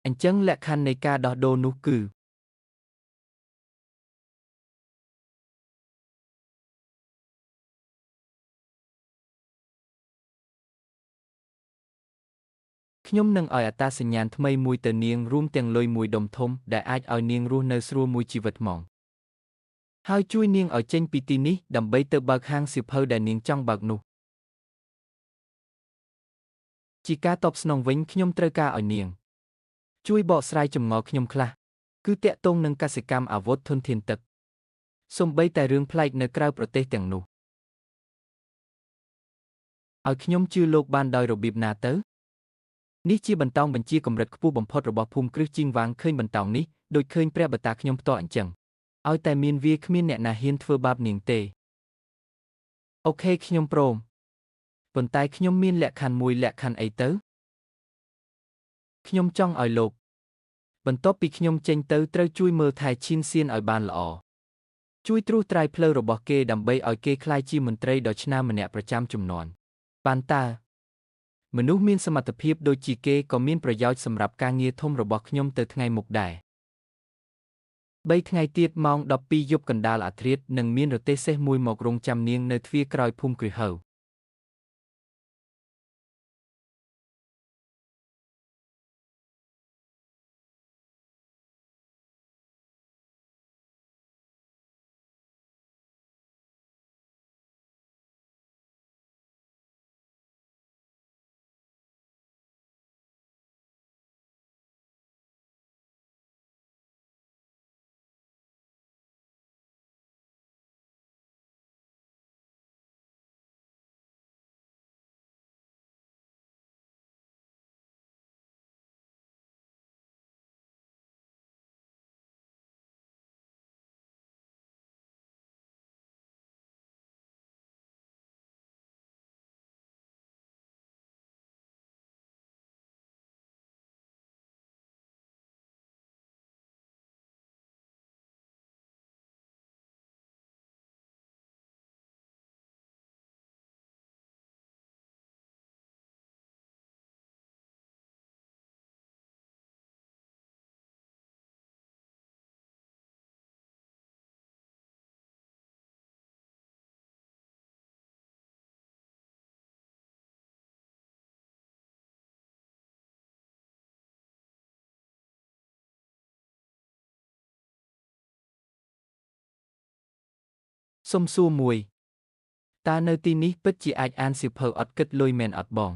អញ្ចឹងលក្ខខណ្ឌនៃការដោះដូរនោះគឺខ្ញុំនឹងឲ្យអត្តសញ្ញាណថ្មីមួយទៅនាងរួមទាំងលុយមួយដុំធំដែលអាចឲ្យនាងរស់នៅស្រួលមួយជីវិតហ្មងហើយជួយនាងឲ្យចេញពីទីនេះដើម្បីទៅបើកហាងសៀវភៅដែលនាងចង់បើកនោះជាការតបស្នងវិញខ្ញុំត្រូវការឲ្យនាងជួយបកស្រាយចម្ងល់ខ្ញុំខ្លះគឺតាក់ទងនឹងកសិកម្មអាវុធធនធានទឹកសូម្បីតែរឿងប្លែកនៅក្រៅប្រទេសទាំងនោះឲ្យខ្ញុំជឿលោកបានដោយរបៀបណាទៅនេះជាបន្តោងបញ្ជាកម្រិតខ្ពស់បំផុតរបស់ភូមិគ្រឹះជីងវាងឃើញបន្តោងនេះដូចឃើញព្រះបតាខ្ញុំផ្ទាល់អញ្ចឹងឲ្យតែមានវាគ្មានអ្នកណាហ៊ានធ្វើបាបនាងទេអូខេខ្ញុំព្រមប៉ុន្តែខ្ញុំមានលក្ខខណ្ឌមួយលក្ខខណ្ឌអីទៅខ្ញុំចង់ឲ្យលោកបន្ទាប់ពីខ្ញុំចេញទៅត្រូវជួយមើលថែឈីនសៀនឲ្យបានល្អជួយត្រួសត្រាយផ្លូវរបស់គេដើម្បីឲ្យគេក្លាយជាមន្ត្រីដ៏ឆ្នើមម្នាក់ប្រចាំជំនាន់បានតើមនុស្សមានសមត្ថភាពដូចជាគេក៏មានប្រយោជន៍សម្រាប់ការងារធំរបស់ខ្ញុំទៅថ្ងៃមុខដែរ3ថ្ងៃទៀតម៉ោង12យប់កណ្ដាលអាធ្រាត្រនឹងមានរទេះសេះមួយមករង់ចាំនាងនៅទ្វារក្រោយភូមិគ្រឹះហៅសុំសួរមួយតើនៅទីនេះពិតជាអាចអានសៀវភៅអត់គិតលុយមែនអត់បង